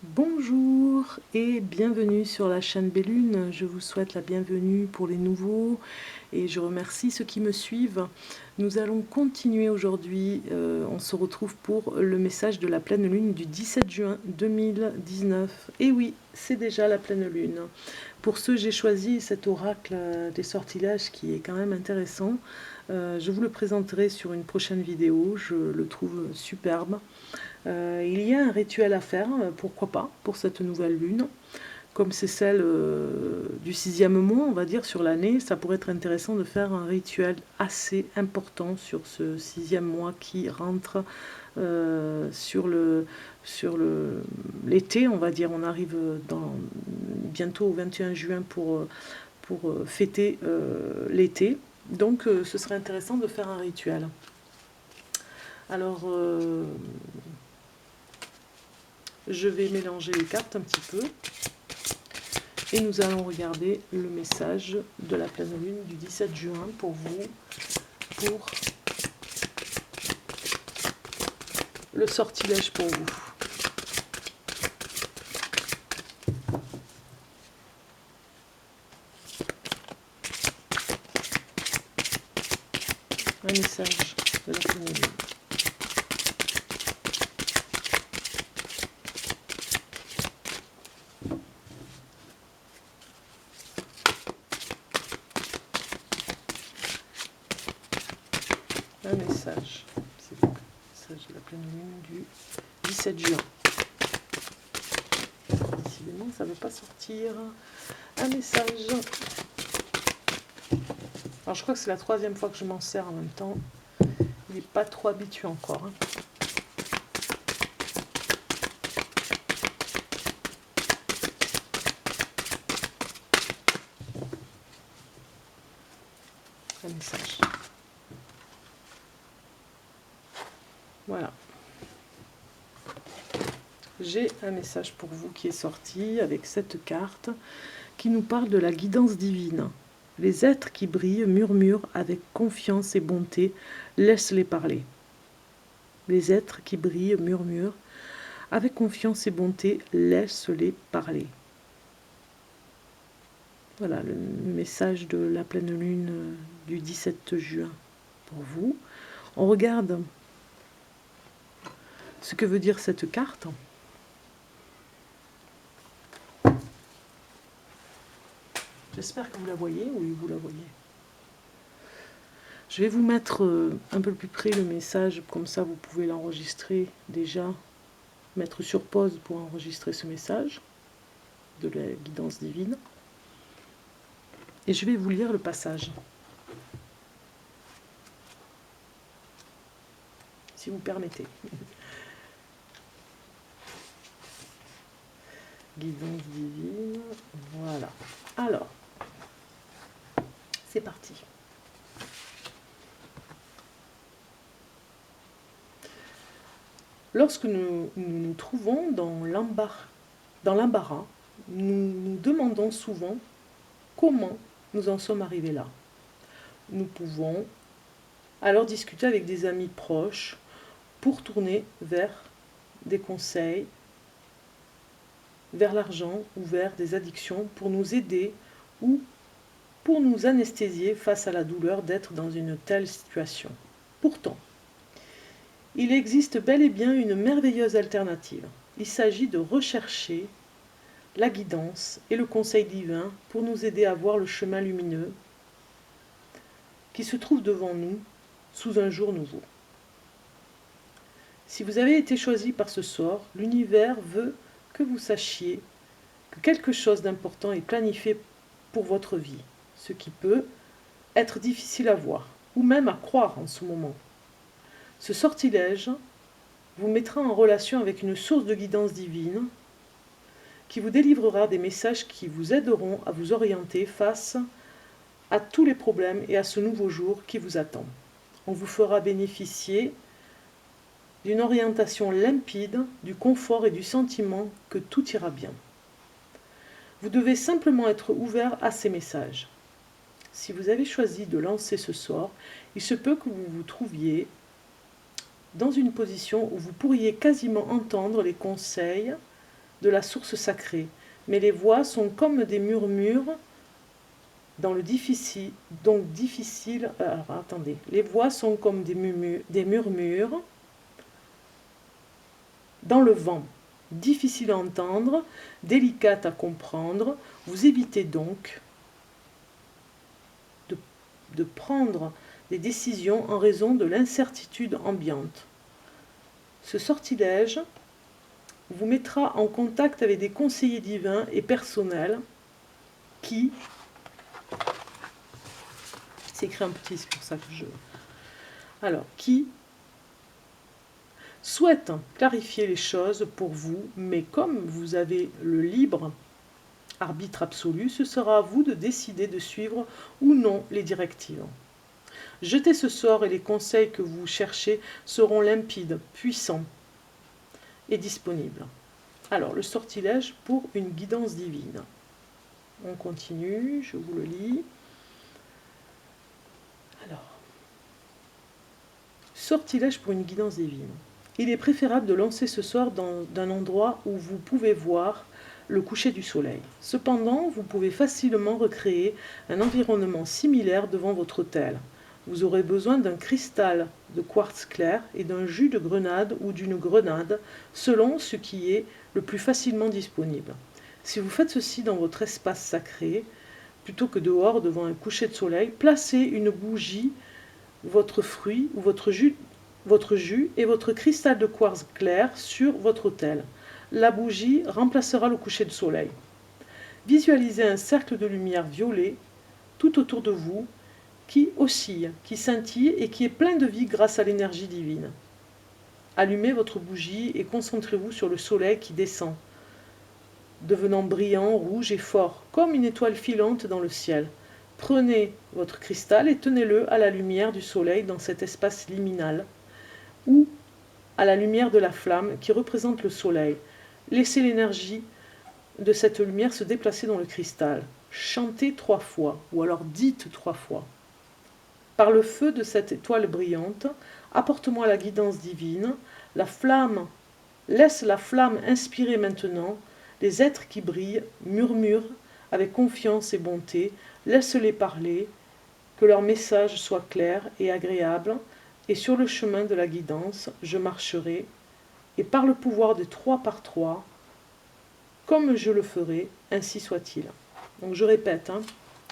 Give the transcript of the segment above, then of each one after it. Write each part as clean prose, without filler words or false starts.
Bonjour et bienvenue sur la chaîne Bellune. Je vous souhaite la bienvenue pour les nouveaux et je remercie ceux qui me suivent. Nous allons continuer aujourd'hui, on se retrouve pour le message de la pleine lune du 17 juin 2019. Et oui, c'est déjà la pleine lune. Pour ceux, j'ai choisi cet oracle des sortilèges qui est quand même intéressant. Je vous le présenterai sur une prochaine vidéo, je le trouve superbe. Il y a un rituel à faire, pourquoi pas, pour cette nouvelle lune. Comme c'est celle du 6e mois, on va dire, sur l'année, ça pourrait être intéressant de faire un rituel assez important sur ce 6e mois qui rentre sur l'été, on va dire. On arrive bientôt au 21 juin pour fêter l'été. Donc ce serait intéressant de faire un rituel. Alors, je vais mélanger les cartes un petit peu et nous allons regarder le message de la pleine lune du 17 juin pour vous, pour le sortilège pour vous. Un message de la pleine lune. Un message, c'est le message de la pleine lune du 17 juin. Décidément, ça ne veut pas sortir. Un message. Alors, je crois que c'est la 3e fois que je m'en sers en même temps. Il n'est pas trop habitué encore. Un message. Voilà. J'ai un message pour vous qui est sorti avec cette carte qui nous parle de la guidance divine. Les êtres qui brillent murmurent avec confiance et bonté, laisse-les parler. Les êtres qui brillent murmurent avec confiance et bonté, laisse-les parler. Voilà le message de la pleine lune du 17 juin pour vous. On regarde ce que veut dire cette carte. J'espère que vous la voyez. Oui, vous la voyez. Je vais vous mettre un peu plus près le message, comme ça vous pouvez l'enregistrer déjà, mettre sur pause pour enregistrer ce message de la guidance divine. Et je vais vous lire le passage. Si vous permettez. Guidance divine, voilà. Alors, c'est parti. Lorsque nous nous trouvons dans l'embarras, nous nous demandons souvent comment nous en sommes arrivés là. Nous pouvons alors discuter avec des amis proches pour tourner vers des conseils, vers l'argent ou vers des addictions pour nous aider ou pour nous anesthésier face à la douleur d'être dans une telle situation. Pourtant, il existe bel et bien une merveilleuse alternative. Il s'agit de rechercher la guidance et le conseil divin pour nous aider à voir le chemin lumineux qui se trouve devant nous sous un jour nouveau. Si vous avez été choisi par ce sort, l'univers veut que vous sachiez que quelque chose d'important est planifié pour votre vie, ce qui peut être difficile à voir, ou même à croire en ce moment. Ce sortilège vous mettra en relation avec une source de guidance divine qui vous délivrera des messages qui vous aideront à vous orienter face à tous les problèmes et à ce nouveau jour qui vous attend. On vous fera bénéficier d'une orientation limpide, du confort et du sentiment que tout ira bien. Vous devez simplement être ouvert à ces messages. Si vous avez choisi de lancer ce sort, il se peut que vous vous trouviez dans une position où vous pourriez quasiment entendre les conseils de la source sacrée, mais les voix sont comme des murmures dans le difficile, donc difficile. Alors attendez, les voix sont comme des murmures dans le vent, difficiles à entendre, délicates à comprendre. Vous évitez donc de prendre des décisions en raison de l'incertitude ambiante. Ce sortilège vous mettra en contact avec des conseillers divins et personnels qui... C'est écrit en petit, c'est pour ça que je... Alors, qui souhaitent clarifier les choses pour vous, mais comme vous avez le libre arbitre absolu, ce sera à vous de décider de suivre ou non les directives. Jetez ce sort et les conseils que vous cherchez seront limpides, puissants et disponibles. Alors, le sortilège pour une guidance divine. On continue, je vous le lis. Alors, sortilège pour une guidance divine. Il est préférable de lancer ce sort dans un endroit où vous pouvez voir le coucher du soleil. Cependant, vous pouvez facilement recréer un environnement similaire devant votre autel. Vous aurez besoin d'un cristal de quartz clair et d'un jus de grenade ou d'une grenade, selon ce qui est le plus facilement disponible. Si vous faites ceci dans votre espace sacré, plutôt que dehors devant un coucher de soleil, placez une bougie, votre fruit ou votre jus et votre cristal de quartz clair sur votre autel. La bougie remplacera le coucher de soleil. Visualisez un cercle de lumière violet tout autour de vous qui oscille, qui scintille et qui est plein de vie grâce à l'énergie divine. Allumez votre bougie et concentrez-vous sur le soleil qui descend, devenant brillant, rouge et fort, comme une étoile filante dans le ciel. Prenez votre cristal et tenez-le à la lumière du soleil dans cet espace liminal, ou à la lumière de la flamme qui représente le soleil. Laissez l'énergie de cette lumière se déplacer dans le cristal. Chantez 3 fois, ou alors dites 3 fois. Par le feu de cette étoile brillante, apporte-moi la guidance divine. La flamme, laisse la flamme inspirer maintenant. Les êtres qui brillent murmurent avec confiance et bonté. Laisse-les parler, que leur message soit clair et agréable. Et sur le chemin de la guidance, je marcherai. Et par le pouvoir de 3 par 3, comme je le ferai, ainsi soit-il. Donc je répète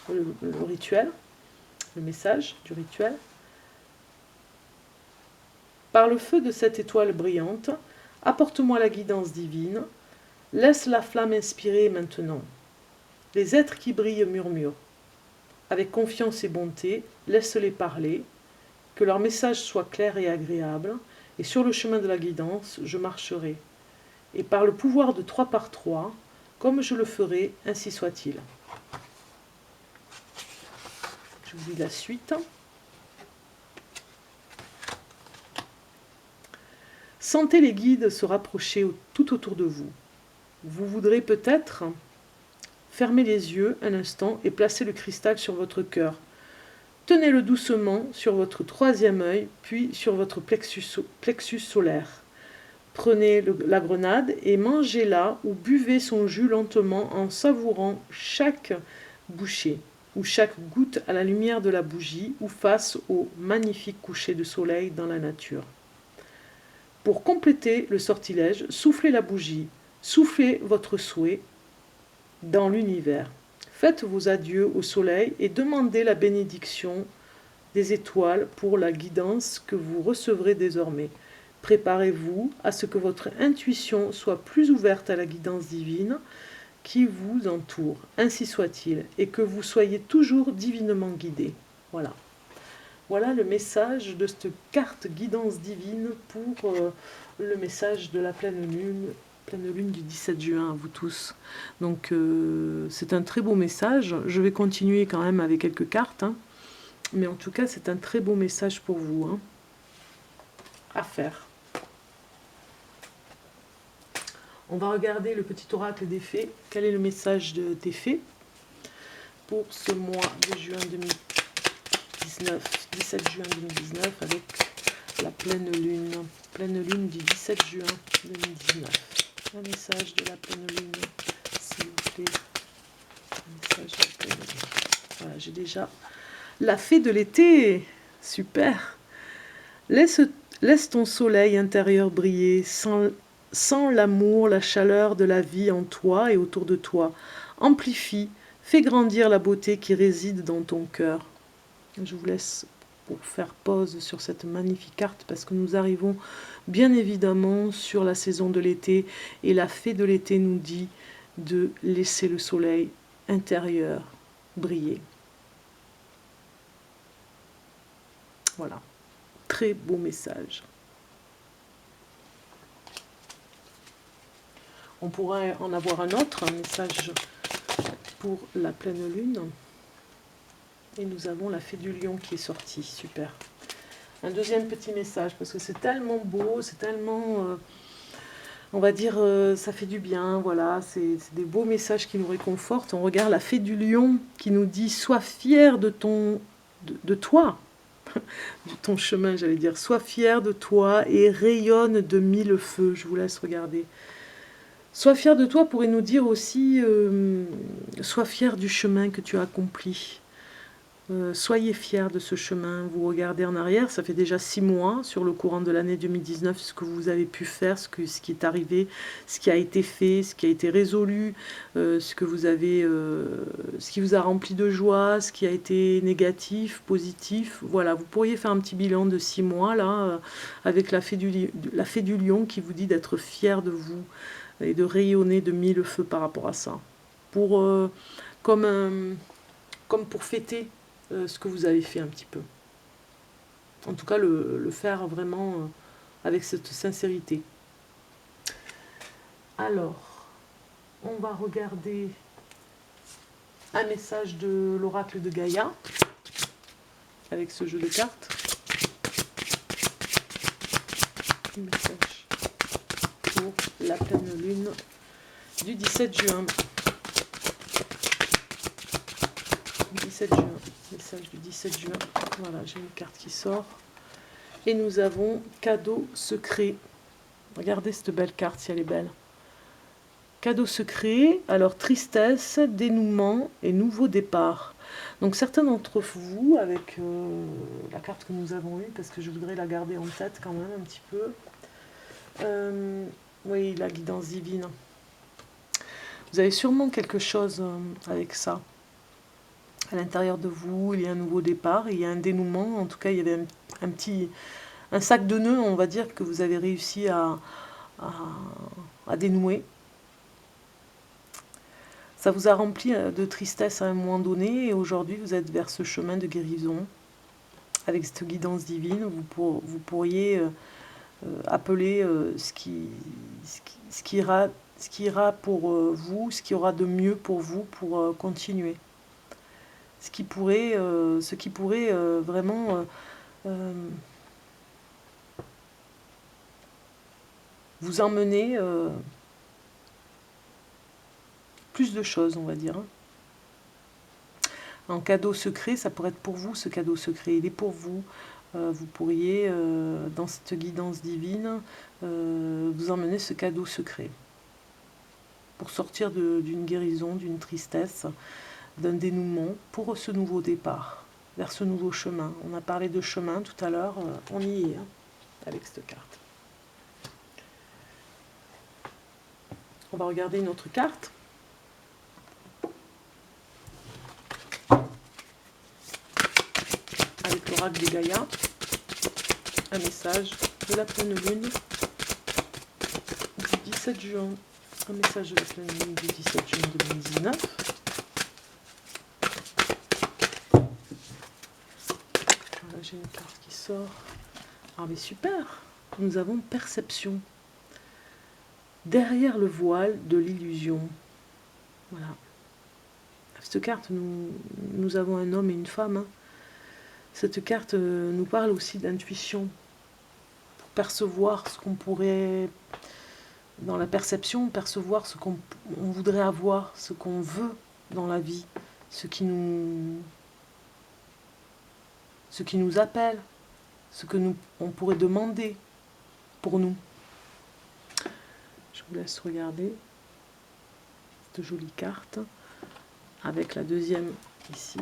le rituel. Le message du rituel. Par le feu de cette étoile brillante, apporte-moi la guidance divine, laisse la flamme inspirer maintenant. Les êtres qui brillent murmurent. Avec confiance et bonté, laisse-les parler, que leur message soit clair et agréable, et sur le chemin de la guidance, je marcherai. Et par le pouvoir de 3 par 3, comme je le ferai, ainsi soit-il. Je vous lis la suite. Sentez les guides se rapprocher tout autour de vous. Vous voudrez peut-être fermer les yeux un instant et placer le cristal sur votre cœur. Tenez-le doucement sur votre 3e œil, puis sur votre plexus solaire. Prenez la grenade et mangez-la ou buvez son jus lentement en savourant chaque bouchée ou chaque goutte à la lumière de la bougie ou face au magnifique coucher de soleil dans la nature. Pour compléter le sortilège, soufflez la bougie, soufflez votre souhait dans l'univers. Faites vos adieux au soleil et demandez la bénédiction des étoiles pour la guidance que vous recevrez désormais. Préparez-vous à ce que votre intuition soit plus ouverte à la guidance divine qui vous entoure, ainsi soit-il, et que vous soyez toujours divinement guidé. Voilà. Voilà le message de cette carte guidance divine pour le message de la pleine lune du 17 juin à vous tous. Donc c'est un très beau message. Je vais continuer quand même avec quelques cartes, mais en tout cas c'est un très beau message pour vous à faire. On va regarder le petit oracle des fées. Quel est le message des fées pour ce mois de juin 2019, 17 juin 2019, avec la pleine lune du 17 juin 2019. Un message de la pleine lune, s'il vous plaît. Un message de la pleine lune. Voilà, j'ai déjà la fée de l'été. Super. Laisse ton soleil intérieur briller, sans l'amour, la chaleur de la vie en toi et autour de toi. Amplifie, fais grandir la beauté qui réside dans ton cœur. Je vous laisse pour faire pause sur cette magnifique carte parce que nous arrivons bien évidemment sur la saison de l'été et la fée de l'été nous dit de laisser le soleil intérieur briller. Voilà, très beau message. On pourrait en avoir un autre, un message pour la pleine lune. Et nous avons la fée du lion qui est sortie, super. Un deuxième petit message, parce que c'est tellement beau, c'est tellement, on va dire, ça fait du bien, voilà, c'est des beaux messages qui nous réconfortent. On regarde la fée du lion qui nous dit « Sois fier de toi, de ton chemin, j'allais dire. Sois fier de toi et rayonne de mille feux. » Je vous laisse regarder. Sois fier de toi pourrait nous dire aussi sois fier du chemin que tu as accompli. Soyez fiers de ce chemin. Vous regardez en arrière, ça fait déjà 6 mois sur le courant de l'année 2019, ce que vous avez pu faire, ce qui est arrivé, ce qui a été fait, ce qui a été résolu, ce qui vous a rempli de joie, ce qui a été négatif, positif. Voilà, vous pourriez faire un petit bilan de 6 mois là, avec la fée du lion qui vous dit d'être fier de vous et de rayonner de mille feux par rapport à ça. Comme pour fêter ce que vous avez fait un petit peu. En tout cas, le faire vraiment avec cette sincérité. Alors, on va regarder un message de l'oracle de Gaïa avec ce jeu de cartes. Un message pour la pleine lune du 17 juin. 17 juin, message du 17 juin. Voilà, j'ai une carte qui sort. Et nous avons cadeau secret. Regardez cette belle carte, si elle est belle. Cadeau secret, alors tristesse, dénouement et nouveau départ. Donc certains d'entre vous, avec la carte que nous avons eue, parce que je voudrais la garder en tête quand même un petit peu. Oui, la guidance divine. Vous avez sûrement quelque chose avec ça. À l'intérieur de vous, il y a un nouveau départ, il y a un dénouement. En tout cas, il y avait un sac de nœuds, on va dire, que vous avez réussi à dénouer. Ça vous a rempli de tristesse à un moment donné, et aujourd'hui, vous êtes vers ce chemin de guérison. Avec cette guidance divine, vous pourriez appeler ce qui ira pour vous, ce qui aura de mieux pour vous pour continuer. Ce qui pourrait vraiment vous emmener plus de choses, on va dire. En cadeau secret, ça pourrait être pour vous, ce cadeau secret. Il est pour vous. Vous pourriez, dans cette guidance divine, vous emmener ce cadeau secret. Pour sortir d'une guérison, d'une tristesse, d'un dénouement, pour ce nouveau départ, vers ce nouveau chemin. On a parlé de chemin tout à l'heure, on y est, hein, avec cette carte. On va regarder une autre carte. Avec l'oracle de Gaïa, un message de la pleine lune du 17 juin. Un message de la pleine lune du 17 juin 2019. Voilà, j'ai une carte qui sort. Ah mais super, nous avons perception. Derrière le voile de l'illusion. Voilà. Cette carte, nous avons un homme et une femme. Hein. Cette carte nous parle aussi d'intuition. Pour percevoir ce qu'on pourrait, dans la perception, percevoir ce qu'on voudrait avoir, ce qu'on veut dans la vie, ce qui nous appelle, ce que on pourrait demander pour nous. Je vous laisse regarder cette jolie carte avec la deuxième ici.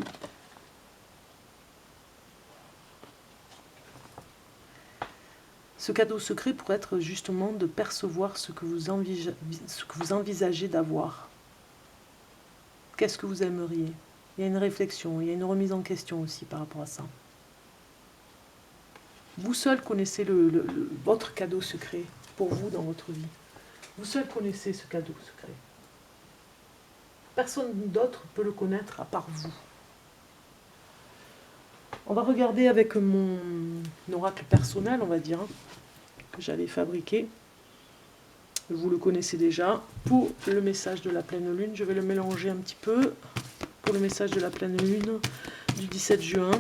Ce cadeau secret pourrait être justement de percevoir ce que vous envisagez d'avoir. Qu'est-ce que vous aimeriez? Il y a une réflexion, il y a une remise en question aussi par rapport à ça. Vous seul connaissez votre cadeau secret pour vous dans votre vie. Vous seul connaissez ce cadeau secret. Personne d'autre peut le connaître à part vous. On va regarder avec mon oracle personnel, on va dire, que j'avais fabriqué. Vous le connaissez déjà. Pour le message de la pleine lune, je vais le mélanger un petit peu. Pour le message de la pleine lune du 17 juin.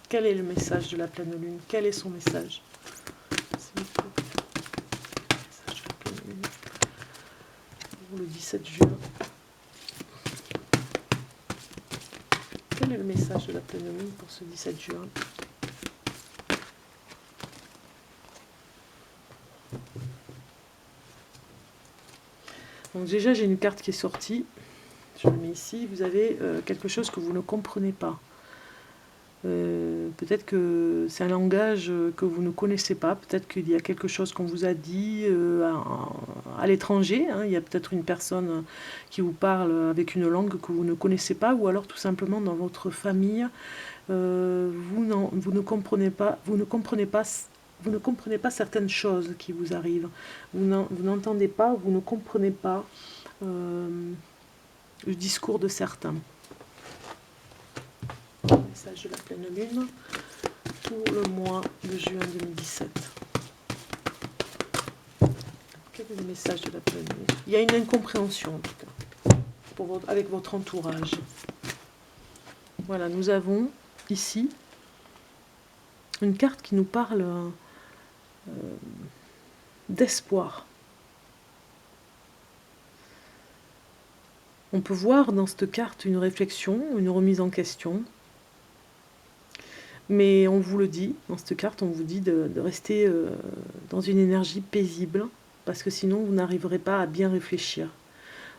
Quel est le message de la pleine lune? Quel est son message? Pour le 17 juin. Quel est le message de la pleine lune pour ce 17 juin? Donc déjà, j'ai une carte qui est sortie. Je le mets ici. Vous avez quelque chose que vous ne comprenez pas. Peut-être que c'est un langage que vous ne connaissez pas. Peut-être qu'il y a quelque chose qu'on vous a dit à l'étranger. Hein. Il y a peut-être une personne qui vous parle avec une langue que vous ne connaissez pas. Ou alors tout simplement dans votre famille, vous ne comprenez pas certaines choses qui vous arrivent. Vous n'entendez pas, vous ne comprenez pas le discours de certains. Message de la pleine lune pour le mois de juin 2017. Quel est le message de la pleine lune? Il y a une incompréhension en tout cas avec votre entourage. Voilà, nous avons ici une carte qui nous parle d'espoir. On peut voir dans cette carte une réflexion, une remise en question. Mais on vous le dit, dans cette carte, on vous dit de rester dans une énergie paisible, parce que sinon vous n'arriverez pas à bien réfléchir.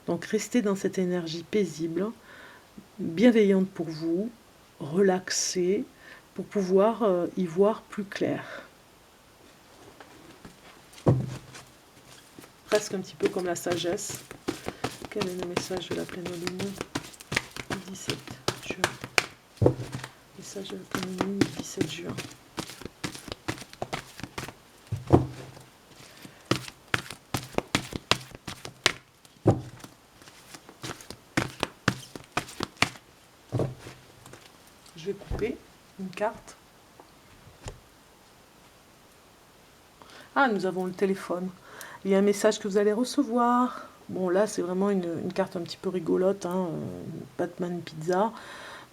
Donc restez dans cette énergie paisible, bienveillante pour vous, relaxée, pour pouvoir y voir plus clair. Presque un petit peu comme la sagesse. Quel est le message de la pleine lune du 17 juin? Message de la pleine lune du 17 juin. Je vais couper une carte. Ah, nous avons le téléphone. Il y a un message que vous allez recevoir. Bon, là, c'est vraiment une carte un petit peu rigolote, hein, Batman Pizza.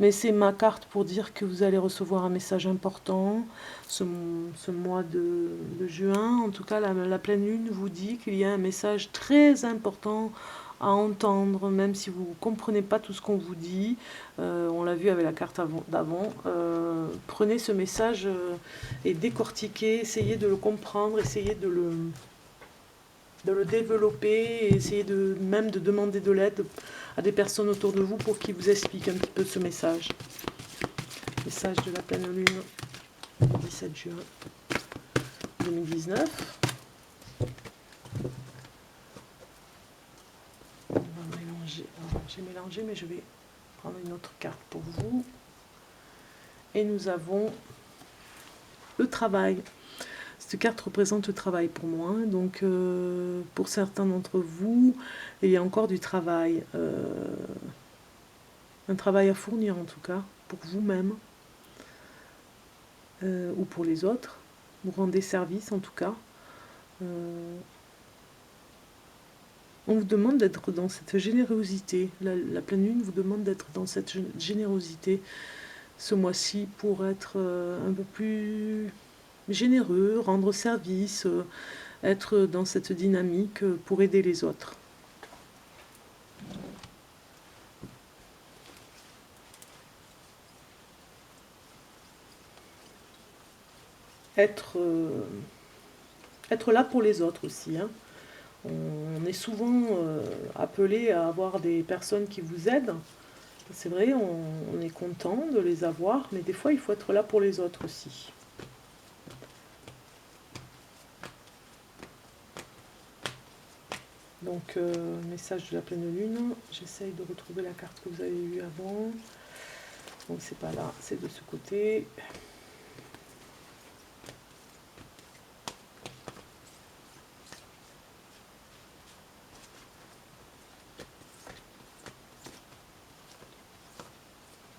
Mais c'est ma carte pour dire que vous allez recevoir un message important ce mois de juin. En tout cas, la pleine lune vous dit qu'il y a un message très important à entendre, même si vous ne comprenez pas tout ce qu'on vous dit. On l'a vu avec la carte d'avant. Prenez ce message et décortiquez, essayez de le comprendre, essayez de le développer, et essayez même de demander de l'aide à des personnes autour de vous pour qu'ils vous expliquent un petit peu ce message. Message de la pleine lune, 17 juin 2019. On va mélanger. J'ai mélangé, mais je vais prendre une autre carte pour vous. Et nous avons le travail. Cette carte représente le travail pour moi. Donc, pour certains d'entre vous, il y a encore du travail. Un travail à fournir, en tout cas, pour vous-même. Ou pour les autres. Vous rendez service, en tout cas. On vous demande d'être dans cette générosité. La pleine lune vous demande d'être dans cette générosité ce mois-ci pour être un peu plus généreux, rendre service, être dans cette dynamique pour aider les autres. Être là pour les autres aussi. Hein. On est souvent appelé à avoir des personnes qui vous aident. C'est vrai, on est content de les avoir, mais des fois il faut être là pour les autres aussi. Donc, message de la pleine lune. J'essaye de retrouver la carte que vous avez eue avant. Donc, c'est pas là, c'est de ce côté.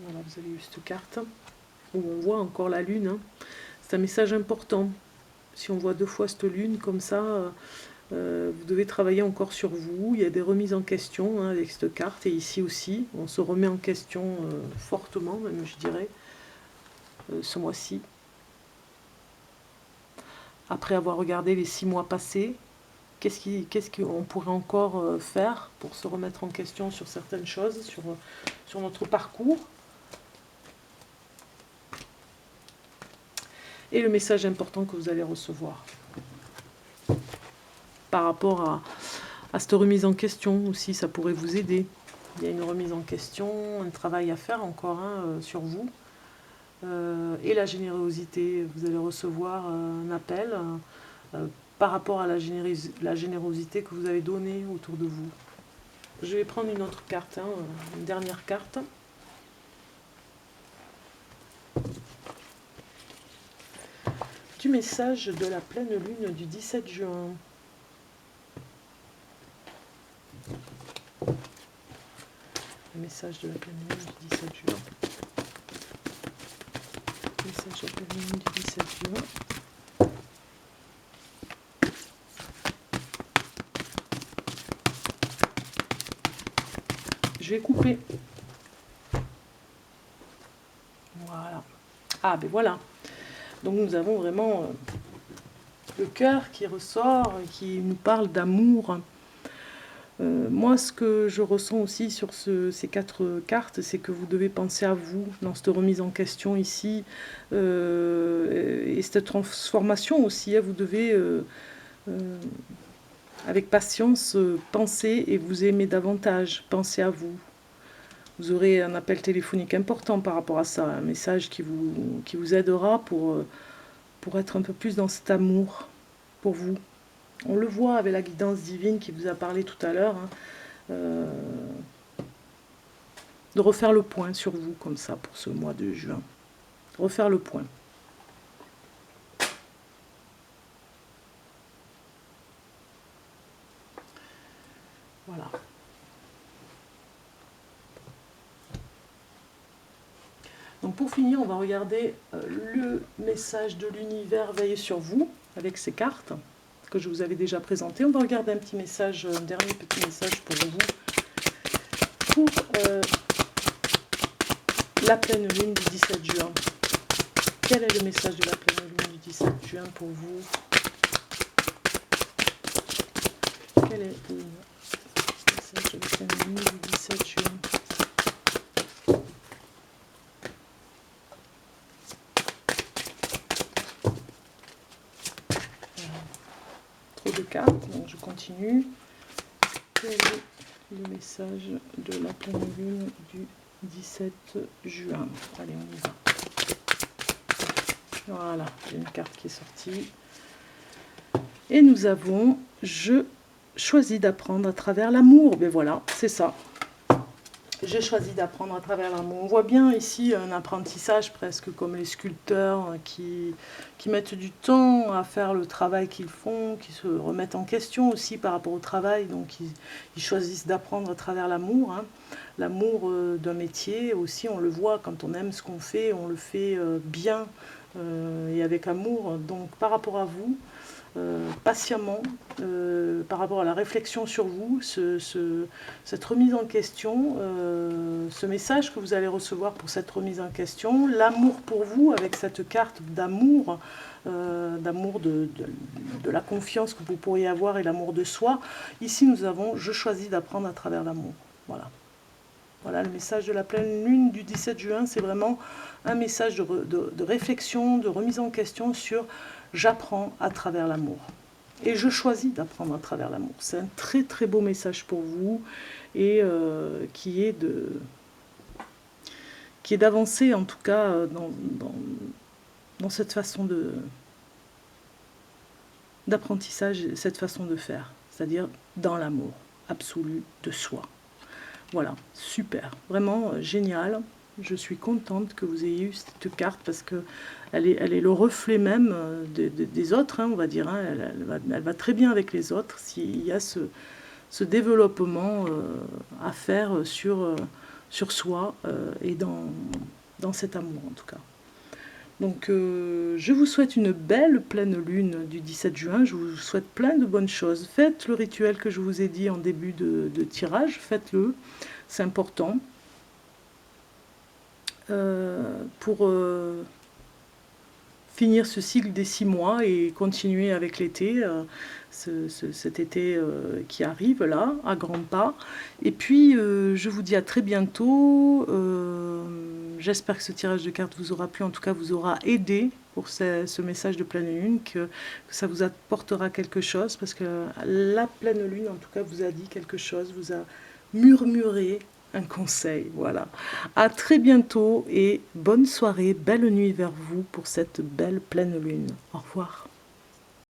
Voilà, vous avez eu cette carte où on voit encore la lune. Hein. C'est un message important. Si on voit 2 fois cette lune comme ça, vous devez travailler encore sur vous. Il y a des remises en question hein, avec cette carte. Et ici aussi, on se remet en question fortement, même je dirais, ce mois-ci. Après avoir regardé les 6 mois passés, qu'est-ce qu'on pourrait encore faire pour se remettre en question sur certaines choses, sur notre parcours. Et le message important que vous allez recevoir par rapport à cette remise en question aussi, ça pourrait vous aider. Il y a une remise en question, un travail à faire encore hein, sur vous. Et la générosité, vous allez recevoir un appel par rapport à la générosité que vous avez donnée autour de vous. Je vais prendre une autre carte, hein, une dernière carte. Du message de la pleine lune du 17 juin. Le message de la pleine lune du 17 juin. Le message de la pleine lune du 17 juin. Je vais couper. Voilà. Ah ben voilà. Donc nous avons vraiment le cœur qui ressort, qui nous parle d'amour. Moi, ce que je ressens aussi sur ces 4 cartes, c'est que vous devez penser à vous dans cette remise en question ici. Et cette transformation aussi, hein, vous devez, avec patience, penser et vous aimer davantage. Pensez à vous. Vous aurez un appel téléphonique important par rapport à ça, un message qui vous aidera pour être un peu plus dans cet amour pour vous. On le voit avec la guidance divine qui vous a parlé tout à l'heure, hein, de refaire le point sur vous comme ça pour ce mois de juin. Refaire le point. Voilà. Donc pour finir, on va regarder le message de l'univers veillé sur vous avec ces cartes que je vous avais déjà présentées. On va regarder un petit message, un dernier petit message pour vous, pour la pleine lune du 17 juin. Quel est le message de la pleine lune du 17 juin pour vous? Quel est le message de la pleine lune du 17 juin? De cartes, donc je continue. Quel est le message de la pleine lune du 17 juin? Allez, on y va. Voilà, j'ai une carte qui est sortie. Et nous avons « Je choisis d'apprendre à travers l'amour ». Ben voilà, c'est ça. J'ai choisi d'apprendre à travers l'amour. On voit bien ici un apprentissage presque comme les sculpteurs qui mettent du temps à faire le travail qu'ils font, qui se remettent en question aussi par rapport au travail. Donc ils choisissent d'apprendre à travers l'amour. Hein. L'amour d'un métier aussi, on le voit quand on aime ce qu'on fait, on le fait bien et avec amour. Donc par rapport à vous, patiemment par rapport à la réflexion sur vous, cette remise en question, ce message que vous allez recevoir pour cette remise en question, l'amour pour vous avec cette carte d'amour, d'amour de la confiance que vous pourriez avoir et l'amour de soi. Ici nous avons « Je choisis d'apprendre à travers l'amour ». Voilà. Voilà le message de la pleine lune du 17 juin, c'est vraiment un message de réflexion, de remise en question sur « J'apprends à travers l'amour ». Et je choisis d'apprendre à travers l'amour. C'est un très très beau message pour vous et qui est d'avancer en tout cas dans cette façon d'apprentissage, cette façon de faire, c'est-à-dire dans l'amour absolu de soi. Voilà, super, vraiment génial. Je suis contente que vous ayez eu cette carte parce que elle est le reflet même des autres, hein, on va dire. Hein. Elle va très bien avec les autres s'il y a ce développement à faire sur soi et dans cet amour en tout cas. Donc je vous souhaite une belle pleine lune du 17 juin, je vous souhaite plein de bonnes choses. Faites le rituel que je vous ai dit en début de tirage, faites-le, c'est important. Pour finir ce cycle des 6 mois et continuer avec l'été, cet été qui arrive là, à grands pas. Et puis, je vous dis à très bientôt. J'espère que ce tirage de cartes vous aura plu, en tout cas vous aura aidé pour ce message de pleine lune, que ça vous apportera quelque chose, parce que la pleine lune, en tout cas, vous a dit quelque chose, vous a murmuré un conseil, voilà. À très bientôt et bonne soirée, belle nuit vers vous pour cette belle pleine lune. Au revoir.